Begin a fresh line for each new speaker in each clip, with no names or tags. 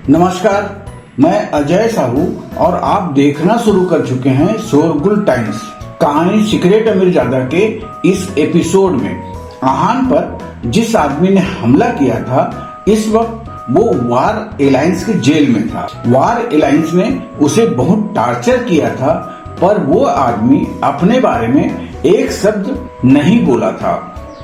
नमस्कार, मैं अजय साहू और आप देखना शुरू कर चुके हैं शोरगुल टाइम्स। कहानी सीक्रेट अमीरजादा के इस एपिसोड में आहान पर जिस आदमी ने हमला किया था, इस वक्त वो वार एलायंस के जेल में था। वार एलायंस ने उसे बहुत टार्चर किया था, पर वो आदमी अपने बारे में एक शब्द नहीं बोला था।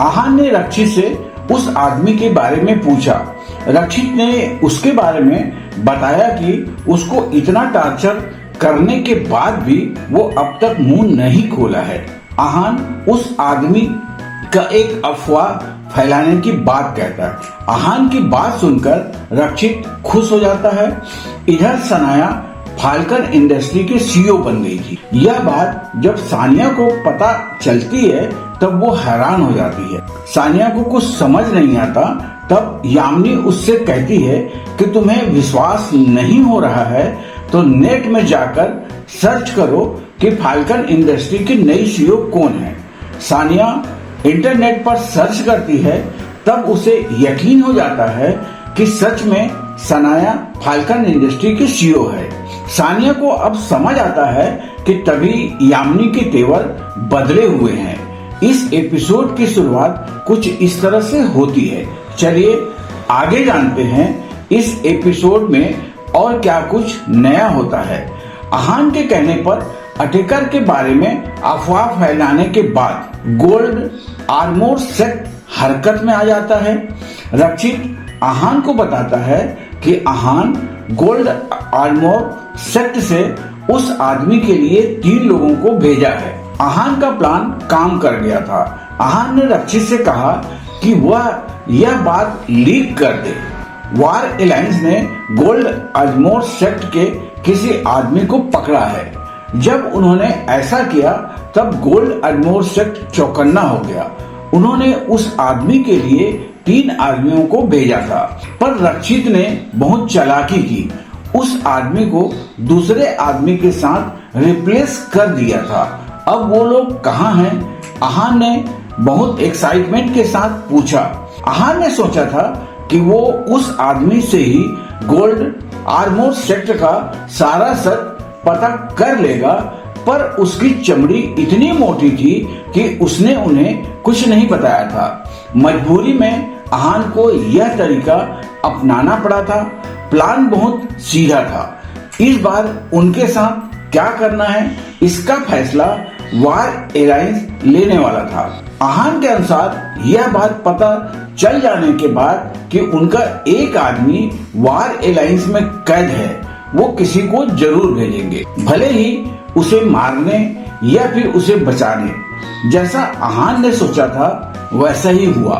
आहान ने रक्षित से उस आदमी के बारे में पूछा। रक्षित ने उसके बारे में बताया कि उसको इतना टार्चर करने के बाद भी वो अब तक मुंह नहीं खोला है। आहान उस आदमी का एक अफवाह फैलाने की बात कहता है। आहान की बात सुनकर रक्षित खुश हो जाता है। इधर सनाया फाल्कन इंडस्ट्री के सीईओ बन गई थी। यह बात जब सानिया को पता चलती है तब वो हैरान हो जाती है। सानिया को कुछ समझ नहीं आता। तब यामिनी उससे कहती है कि तुम्हें विश्वास नहीं हो रहा है तो नेट में जाकर सर्च करो कि फाल्कन इंडस्ट्री की नई सीईओ कौन है। सानिया इंटरनेट पर सर्च करती है। तब उसे यकीन हो जाता है कि सच में सनाया फाल्कन इंडस्ट्री की सीईओ है। सानिया को अब समझ आता है कि तभी यामिनी के तेवर बदले हुए हैं। इस एपिसोड की शुरुआत कुछ इस तरह से होती है। चलिए आगे जानते हैं इस एपिसोड में और क्या कुछ नया होता है। आहान के कहने पर अटैकर के बारे में अफवाह फैलाने के बाद गोल्ड आर्मोर सेक्ट हरकत में आ जाता है। रक्षित आहान को बताता है कि आहान गोल्ड आर्मोर सेक्ट से उस आदमी के लिए 3 लोगों को भेजा है। आहान का प्लान काम कर गया था। आहान ने रक्षित से कहा कि वह यह बात लीक कर दे। वार एलायंस ने गोल्ड आर्मोर सेक्ट के किसी आदमी को पकड़ा है। जब उन्होंने ऐसा किया तब गोल्ड आर्मोर सेक्ट चौकन्ना हो गया। उन्होंने उस आदमी के लिए 3 आदमियों को भेजा था, पर रक्षित ने बहुत चालाकी की। उस आदमी को दूसरे आदमी के साथ रिप्लेस कर दिया था। अब वो लोग कहाँ हैं? आहान ने बहुत एक्साइटमेंट के साथ पूछा। आहान ने सोचा था कि वो उस आदमी से ही गोल्ड आर्मोर सेक्ट का सारा सच पता कर लेगा, पर उसकी चमड़ी इतनी मोटी थी कि उसने उन्हें कुछ नहीं बताया था। मजबूरी में आहान को यह तरीका अपनाना पड़ा था। प्लान बहुत सीधा था। इस बार उनके साथ क्या करना है, इसका फैसला वार एलायंस लेने वाला था। आहान के अनुसार यह बात पता चल जाने के बाद कि उनका एक आदमी वार एलायंस में कैद है, वो किसी को जरूर भेजेंगे, भले ही उसे मारने या फिर उसे बचाने। जैसा आहान ने सोचा था वैसा ही हुआ।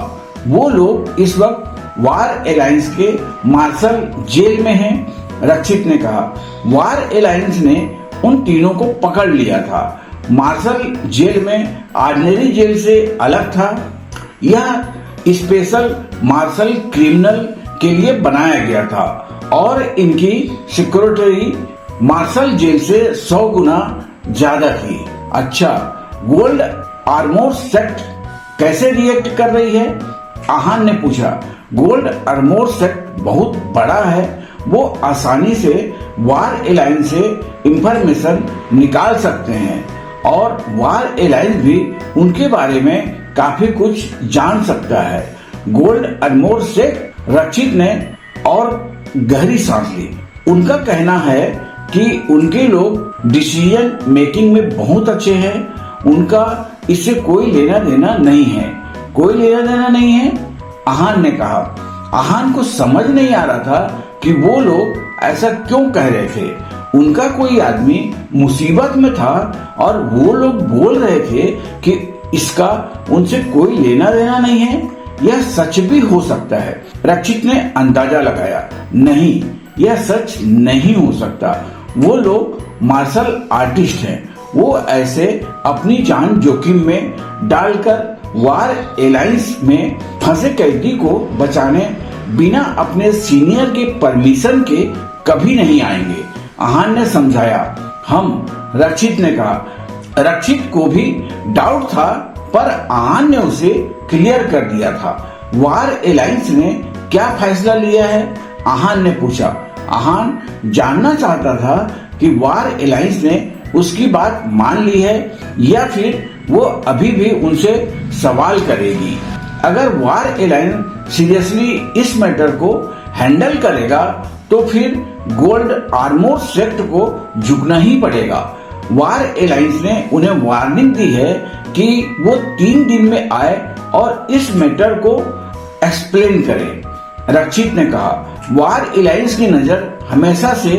वो लोग इस वक्त वार एलायंस के मार्शल जेल में हैं। रक्षित ने कहा वार एलायंस ने उन तीनों को पकड़ लिया था। मार्शल जेल में ऑर्डिनरी जेल से अलग था। यह स्पेशल मार्शल क्रिमिनल के लिए बनाया गया था और इनकी सिक्योरिटी मार्शल जेल से 100 गुना ज्यादा थी। अच्छा, गोल्ड आर्मोर सेक्ट कैसे रिएक्ट कर रही है? आहान ने पूछा। गोल्ड आर्मोर सेक्ट बहुत बड़ा है। वो आसानी से वार एलायंस से इंफॉर्मेशन निकाल सकते हैं और वार एलायंस भी उनके बारे में काफी कुछ जान सकता है। गोल्ड आर्मोर सेक्ट रक्षित ने और गहरी सांस ली। उनका कहना है कि उनके लोग डिसीजन मेकिंग में बहुत अच्छे हैं। उनका इससे कोई लेना देना नहीं है। कोई लेना देना नहीं है, आहान ने कहा। आहान को समझ नहीं आ रहा था कि वो लोग ऐसा क्यों कह रहे थे। उनका कोई आदमी मुसीबत में था और वो लोग बोल रहे थे कि इसका उनसे कोई लेना देना नहीं है। यह सच भी हो सकता है। रक्षित ने अंदाजा लगाया, नहीं, यह सच नहीं हो सकता। वो लोग मार्शल आर्टिस्ट हैं। वो ऐसे अपनी जान जोखिम में डालकर वार एलायंस में फंसे कैदी को बचाने बिना अपने सीनियर के परमिशन के कभी नहीं आएंगे। आहान ने समझाया। रक्षित ने कहा। रक्षित को भी डाउट था, पर आहान ने उसे क्लियर कर दिया था। वार एलायंस ने क्या फैसला लिया है? आहान ने पूछा। आहान जानना चाहता था कि वार एलायंस ने उसकी बात मान ली है या फिर वो अभी भी उनसे सवाल करेगी। अगर वार एलायंस सीरियसली इस मैटर को हैंडल करेगा तो फिर गोल्ड आर्मोर सेक्ट को झुकना ही पड़ेगा। वार एलायंस ने उन्हें वार्निंग दी है कि वो 3 दिन में आए और इस मैटर को एक्सप्लेन करे। रक्षित ने कहा, वार एलायंस की नजर हमेशा से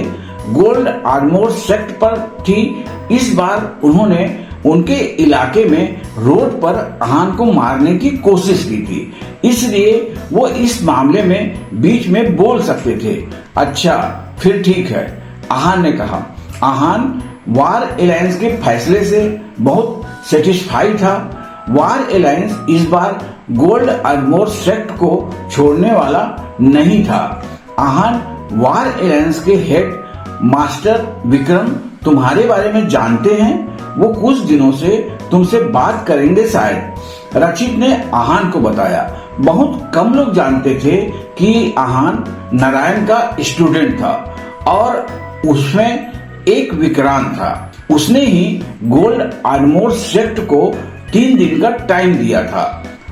गोल्ड आर्मोर सेक्ट पर थी। इस बार उन्होंने उनके इलाके में रोड पर आहान को मारने की कोशिश की थी, इसलिए वो इस मामले में बीच में बोल सकते थे। अच्छा फिर ठीक है, आहान ने कहा। आहान वार एलायंस के फैसले से बहुत सेटिस्फाई था। वार एलायंस इस बार गोल्ड आर्मोर सेक्ट को छोड़ने वाला नहीं था। आहान वार एलायंस के हेड मास्टर विक्रम तुम्हारे बारे में जानते हैं, वो कुछ दिनों से तुमसे बात करेंगे शायद। रक्षित ने आहान को बताया। बहुत कम लोग जानते थे कि आहान नारायण का स्टूडेंट था और उसमें एक विक्रांत था। उसने ही गोल्ड आर्मोर सेक्ट को 3 दिन का टाइम दिया था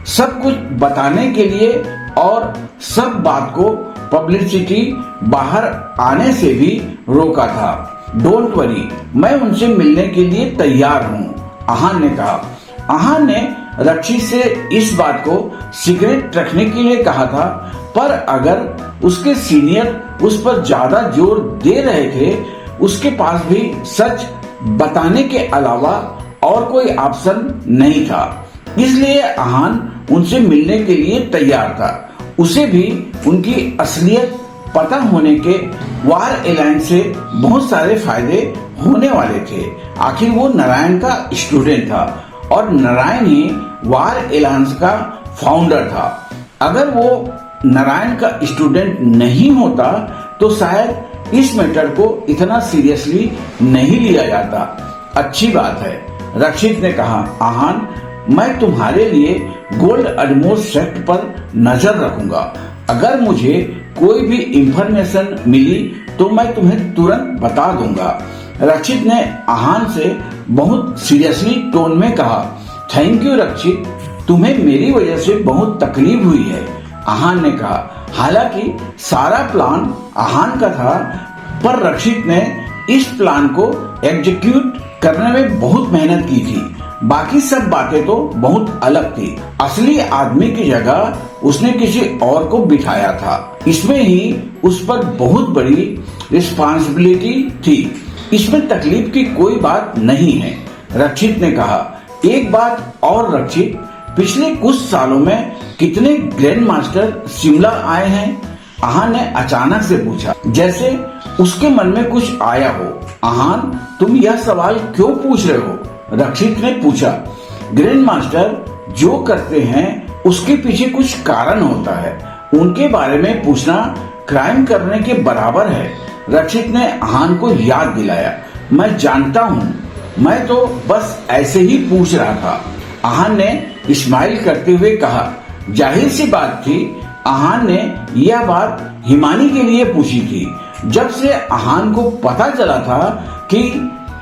सब कुछ बताने के लिए और सब बात को पब्लिसिटी बाहर आने से भी रोका था। डोंट वरी, मैं उनसे मिलने के लिए तैयार हूँ, आहान ने कहा। आहान ने रक्षित से इस बात को सीक्रेट रखने के लिए कहा था, पर अगर उसके सीनियर उस पर ज्यादा जोर दे रहे थे, उसके पास भी सच बताने के अलावा और कोई ऑप्शन नहीं था। इसलिए आहान उनसे मिलने के लिए तैयार था। उसे भी उनकी असलियत पता होने के वार एलायंस से बहुत सारे फायदे होने वाले थे। आखिर वो नारायण का स्टूडेंट था और नारायण ही वार एलायंस का फाउंडर था। अगर वो नारायण का स्टूडेंट नहीं होता तो शायद इस मैटर को इतना सीरियसली नहीं लिया जाता। अच्छी बात है, रक्षित ने कहा। आहान, मैं तुम्हारे लिए गोल्ड आर्मोर सेक्ट पर नजर रखूंगा। अगर मुझे कोई भी इंफॉर्मेशन मिली तो मैं तुम्हें तुरंत बता दूंगा। रक्षित ने आहान से बहुत सीरियसली टोन में कहा। थैंक यू रक्षित, तुम्हें मेरी वजह से बहुत तकलीफ हुई है, आहान ने कहा। हालांकि सारा प्लान आहान का था, पर रक्षित ने इस प्लान को एग्जीक्यूट करने में बहुत मेहनत की थी। बाकी सब बातें तो बहुत अलग थी। असली आदमी की जगह उसने किसी और को बिठाया था। इसमें ही उस पर बहुत बड़ी रिस्पांसिबिलिटी थी। इसमें तकलीफ की कोई बात नहीं है, रक्षित ने कहा। एक बात और रक्षित, पिछले कुछ सालों में कितने ग्रैंड मास्टर शिमला आए हैं? आहान ने अचानक से पूछा, जैसे उसके मन में कुछ आया हो। आहान, तुम यह सवाल क्यों पूछ रहे हो? रक्षित ने पूछा। ग्रैंड मास्टर जो करते हैं उसके पीछे कुछ कारण होता है। उनके बारे में पूछना क्राइम करने के बराबर है, रक्षित ने आहान को याद दिलाया। मैं जानता हूँ, मैं तो बस ऐसे ही पूछ रहा था, आहान ने स्माइल करते हुए कहा। जाहिर सी बात थी, आहान ने यह बात हिमानी के लिए पूछी थी। जब से आहान को पता चला था कि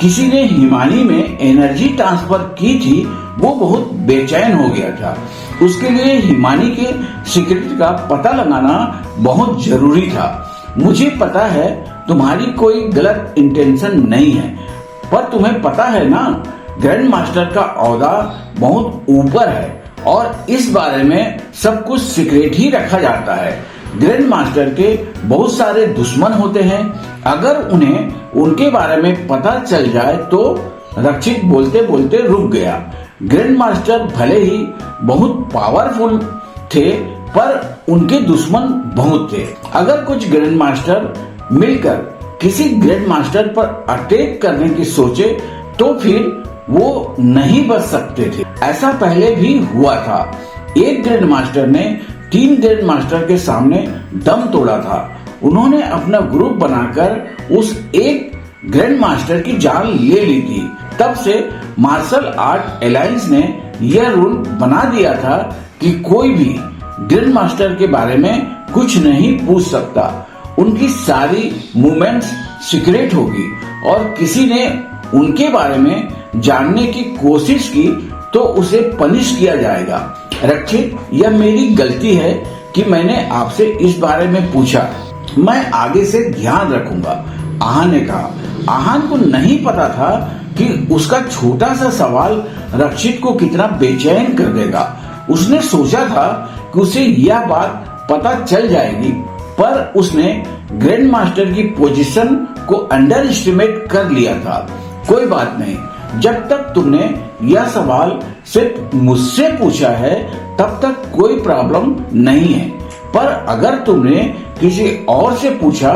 किसी ने हिमानी में एनर्जी ट्रांसफर की थी, वो बहुत बेचैन हो गया था। उसके लिए हिमानी के सीक्रेट का पता लगाना बहुत जरूरी था। मुझे पता है तुम्हारी कोई गलत इंटेंशन नहीं है, पर तुम्हें पता है ना, ग्रैंड मास्टर का ओहदा बहुत ऊपर है और इस बारे में सब कुछ सीक्रेट ही रखा जाता है। ग्रैंड मास्टर के बहुत सारे दुश्मन होते हैं। अगर उन्हें उनके बारे में पता चल जाए तो रक्षित बोलते बोलते रुक गया। ग्रैंड मास्टर भले ही बहुत पावरफुल थे, पर उनके दुश्मन बहुत थे। अगर कुछ ग्रैंड मास्टर मिलकर किसी ग्रैंड मास्टर पर अटैक करने की सोचे तो फिर वो नहीं बच सकते थे। ऐसा पहले भी हुआ था। एक ग्रैंड मास्टर ने 3 ग्रैंड मास्टर के सामने दम तोड़ा था। उन्होंने अपना ग्रुप बनाकर उस एक ग्रैंड मास्टर की जान ले ली थी। तब से मार्शल आर्ट एलायंस ने यह रूल बना दिया था कि कोई भी ग्रैंड मास्टर के बारे में कुछ नहीं पूछ सकता। उनकी सारी मूवमेंट्स सीक्रेट होगी और किसी ने उनके बारे में जानने की कोशिश की तो उसे पनिश किया जाएगा। रक्षित, यह मेरी गलती है कि मैंने आपसे इस बारे में पूछा। मैं आगे से ध्यान रखूंगा, आहान ने कहा। आहान को नहीं पता था कि उसका छोटा सा सवाल रक्षित को कितना बेचैन कर देगा। उसने सोचा था कि उसे यह बात पता चल जाएगी, पर उसने ग्रैंड मास्टर की पोजीशन को अंडर एस्टिमेट कर लिया था। कोई बात नहीं, जब तक तुमने यह सवाल सिर्फ मुझसे पूछा है तब तक कोई प्रॉब्लम नहीं है, पर अगर तुमने किसी और से पूछा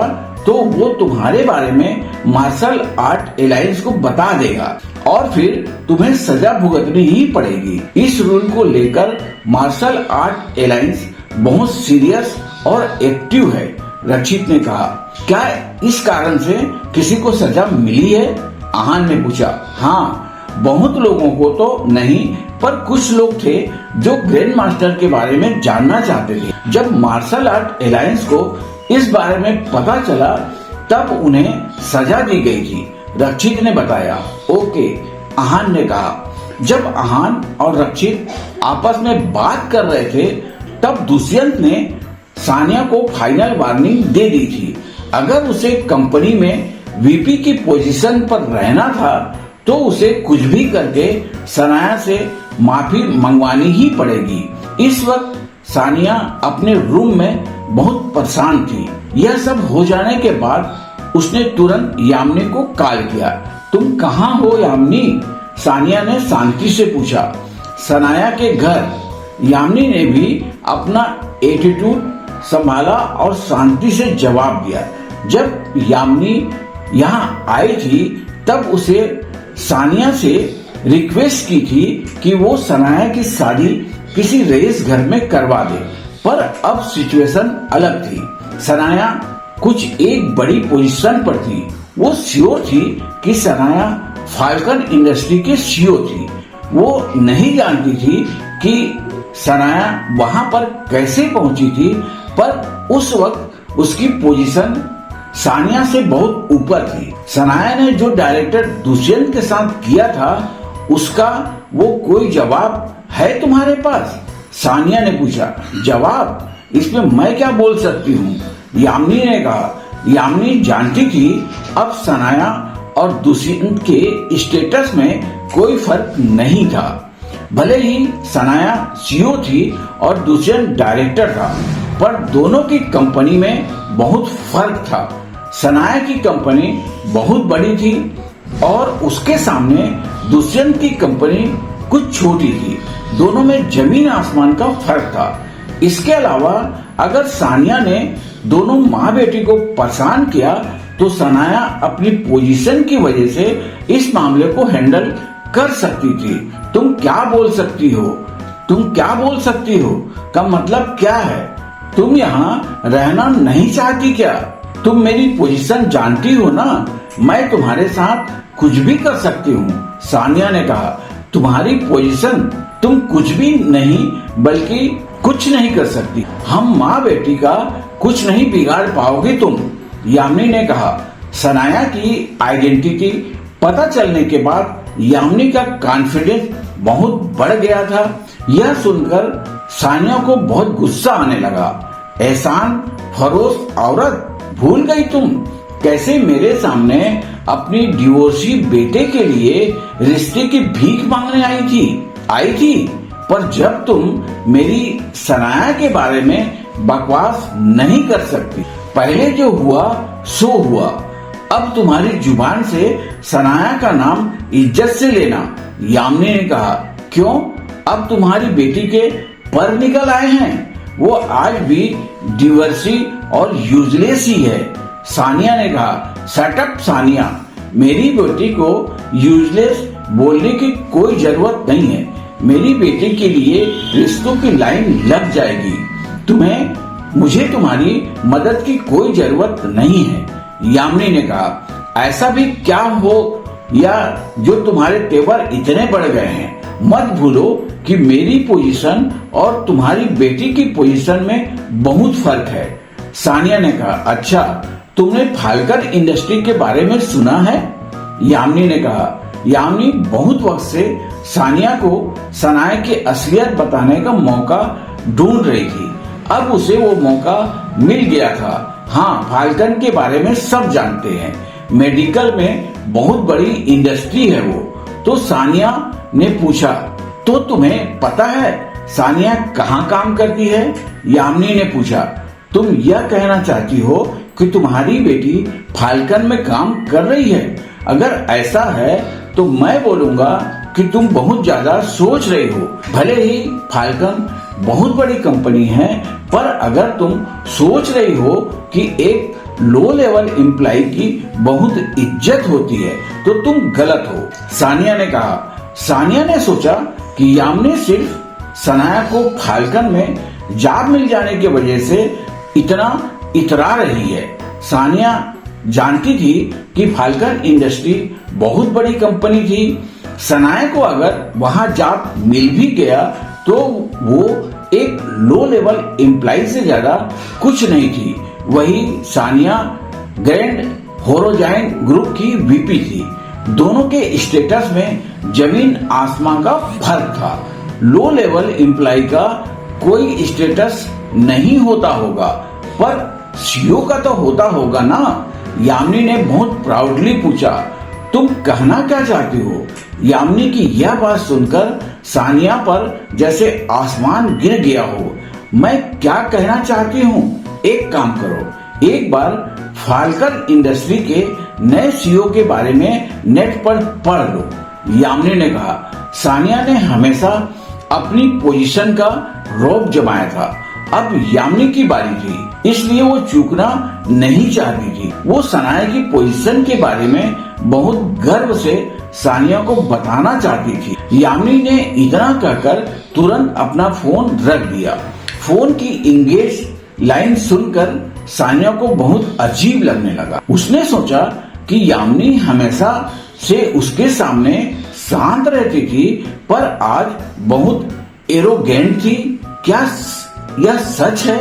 तो वो तुम्हारे बारे में मार्शल आर्ट एलायंस को बता देगा और फिर तुम्हें सजा भुगतनी ही पड़ेगी। इस रूल को लेकर मार्शल आर्ट एलायंस बहुत सीरियस और एक्टिव है, रक्षित ने कहा। क्या इस कारण से किसी को सजा मिली है? आहान ने पूछा। हाँ, बहुत लोगों को तो नहीं, पर कुछ लोग थे जो ग्रैंड मास्टर के बारे में जानना चाहते थे। जब मार्शल आर्ट एलायंस को इस बारे में पता चला तब उन्हें सजा दी गई थी, रक्षित ने बताया। ओके, आहान ने कहा। जब आहान और रक्षित आपस में बात कर रहे थे तब दुष्यंत ने सानिया को फाइनल वार्निंग दे दी थी। अगर उसे कंपनी में वीपी की पोजीशन पर रहना था तो उसे कुछ भी करके सनाया से माफी मंगवानी ही पड़ेगी। इस वक्त सानिया अपने रूम में बहुत परेशान थी। यह सब हो जाने के बाद उसने तुरंत यामिनी को कॉल किया। तुम कहाँ हो यामिनी? सानिया ने शांति से पूछा। सनाया के घर। यामिनी ने भी अपना एटीट्यूड संभाला और शांति से जवाब दिया। जब यामिनी यहाँ आई थी तब उसे सानिया से रिक्वेस्ट की थी कि वो सनाया की शादी किसी रईस घर में करवा दे, पर अब सिचुएशन अलग थी। सनाया कुछ एक बड़ी पोजीशन पर थी। वो श्योर थी कि सनाया फाल्कन इंडस्ट्री के सीईओ थी। वो नहीं जानती थी कि सनाया वहां पर कैसे पहुंची थी, पर उस वक्त उसकी पोजीशन सानिया से बहुत ऊपर थी। सनाया ने जो डायरेक्टर दुष्यंत के साथ किया था उसका वो कोई जवाब है तुम्हारे पास? सानिया ने पूछा। जवाब? इसमें मैं क्या बोल सकती हूँ? यामिनी ने कहा। यामिनी जानती थी अब सनाया और दुष्यंत के स्टेटस में कोई फर्क नहीं था। भले ही सनाया सीईओ थी और दुष्यंत डायरेक्टर था, पर दोनों की कंपनी में बहुत फर्क था। सनाया की कंपनी बहुत बड़ी थी और उसके सामने दुष्यंत की कंपनी कुछ छोटी थी। दोनों में जमीन आसमान का फर्क था। इसके अलावा अगर सानिया ने दोनों माँ बेटी को परेशान किया तो सनाया अपनी पोजीशन की वजह से इस मामले को हैंडल कर सकती थी। तुम क्या बोल सकती हो? तुम क्या बोल सकती हो का मतलब क्या है? तुम यहाँ रहना नहीं चाहती क्या? तुम मेरी पोजीशन जानती हो ना, मैं तुम्हारे साथ कुछ भी कर सकती हूँ। सानिया ने कहा। तुम्हारी पोजीशन? तुम कुछ भी नहीं बल्कि कुछ नहीं कर सकती। हम माँ बेटी का कुछ नहीं बिगाड़ पाओगे तुम, यामिनी ने कहा। सनाया की आइडेंटिटी पता चलने के बाद यामिनी का कॉन्फिडेंस बहुत बढ़ गया था। यह सुनकर सानिया को बहुत गुस्सा आने लगा। एहसान फरोश औरत, भूल गई तुम कैसे मेरे सामने अपनी डिवोर्सी बेटे के लिए रिश्ते की भीख मांगने आई थी। पर जब तुम मेरी सनाया के बारे में बकवास नहीं कर सकती। पहले जो हुआ सो हुआ। अब तुम्हारी जुबान से सनाया का नाम इज्जत से लेना, यामिनी ने कहा। क्यों? अब तुम्हारी बेटी के पर निकल आए हैं। वो आज भी डिवोर्सी और यूजलेस ही है, सानिया ने कहा। शट अप सानिया, मेरी बेटी को यूजलेस बोलने की कोई जरूरत नहीं है। मेरी बेटी के लिए रिश्तों की लाइन लग जाएगी। मुझे तुम्हारी मदद की कोई जरूरत नहीं है, यामिनी ने कहा। ऐसा भी क्या हो या जो तुम्हारे तेवर इतने बढ़ गए हैं? मत भूलो कि मेरी पोजीशन और तुम्हारी बेटी की पोजीशन में बहुत फर्क है। सानिया ने कहा, अच्छा तुमने फाल्कन इंडस्ट्री के बारे में सुना है? यामिनी ने कहा। यामिनी बहुत वक्त से सानिया को सनाया की असलियत बताने का मौका ढूंढ रही थी। अब उसे वो मौका मिल गया था। हाँ, फाल्कन के बारे में सब जानते हैं, मेडिकल में बहुत बड़ी इंडस्ट्री है वो। तो सानिया ने पूछा, तो तुम्हें पता है सानिया कहाँ काम करती है? यामिनी ने पूछा, तुम यह कहना चाहती हो कि तुम्हारी बेटी फाल्कन में काम कर रही है? अगर ऐसा है तो मैं बोलूंगा कि तुम बहुत ज्यादा सोच रही हो। भले ही फाल्कन बहुत बड़ी कंपनी है, पर अगर तुम सोच रही हो कि एक लो लेवल एम्प्लॉय की बहुत इज्जत होती है तो तुम गलत हो, सानिया ने कहा। सानिया ने सोचा कि यामिनी सिर्फ सनाया को फाल्कन में जॉब मिल जाने की वजह से इतना इतरा रही है। सानिया जानती थी कि फाल्कन इंडस्ट्री बहुत बड़ी कंपनी थी। सनाया को अगर वहां जॉब मिल भी गया तो वो एक लो लेवल एम्प्लॉय से ज्यादा कुछ नहीं थी। वही सानिया ग्रैंड होराइजन ग्रुप की वीपी थी। दोनों के स्टेटस में जमीन आसमान का फर्क था। लो लेवल एम्प्लॉय का कोई स्टेटस नहीं होता होगा, पर सीईओ का तो होता होगा ना? यामिनी ने बहुत प्राउडली पूछा, तुम कहना क्या चाहती हो? यामिनी की यह बात सुनकर सानिया पर जैसे आसमान गिर गया हो। मैं क्या कहना चाहती हूँ, एक काम करो, एक बार फाल्कन इंडस्ट्री के नए सीईओ के बारे में नेट पर पढ़ लो, यामिनी ने कहा। सानिया ने हमेशा अपनी पोजीशन का रौब जमाया था। अब यामिनी की बारी थी, इसलिए वो चूकना नहीं चाहती थी। वो सनाया की पोजीशन के बारे में बहुत गर्व से सानिया को बताना चाहती थी। यामिनी ने इतना कहकर तुरंत अपना फोन रख दिया। फोन की इंगेज लाइन सुनकर सानिया को बहुत अजीब लगने लगा। उसने सोचा कि यामिनी हमेशा से उसके सामने शांत रहती थी, पर आज बहुत एरोगेंट थी। क्या यह सच है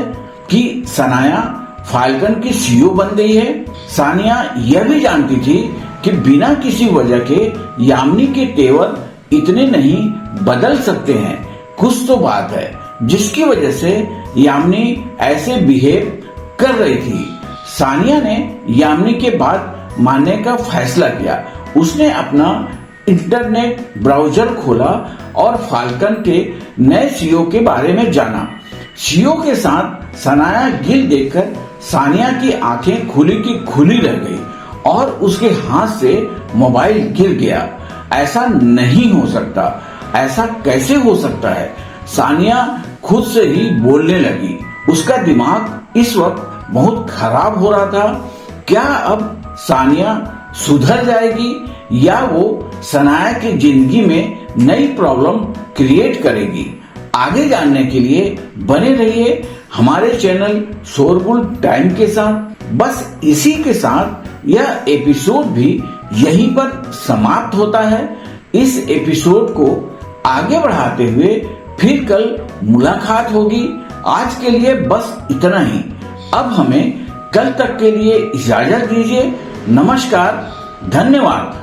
कि सनाया फाल्कन की सीईओ बन गई है? सानिया यह भी जानती थी कि बिना किसी वजह के यामिनी के तेवर इतने नहीं बदल सकते हैं। कुछ तो बात है जिसकी वजह से यामिनी ऐसे बिहेव कर रही थी। सानिया ने यामिनी के बात मानने का फैसला किया। उसने अपना इंटरनेट ब्राउजर खोला और फाल्कन के नए सीईओ के बारे में जाना। सीईओ के साथ सनाया गिल देखकर सानिया की आंखें खुली की खुली रह गई और उसके हाथ से मोबाइल गिर गया। ऐसा नहीं हो सकता, ऐसा कैसे हो सकता है? सानिया खुद से ही बोलने लगी। उसका दिमाग इस वक्त बहुत खराब हो रहा था। क्या अब सानिया सुधर जाएगी या वो सनाया की जिंदगी में नई प्रॉब्लम क्रिएट करेगी? आगे जानने के लिए बने रहिए हमारे चैनल शोरगुल टाइम के साथ। बस इसी के साथ यह एपिसोड भी यहीं पर समाप्त होता है। इस एपिसोड को आगे बढ़ाते हुए फिर कल मुलाकात होगी। आज के लिए बस इतना ही। अब हमें कल तक के लिए इजाजत दीजिए। नमस्कार, धन्यवाद।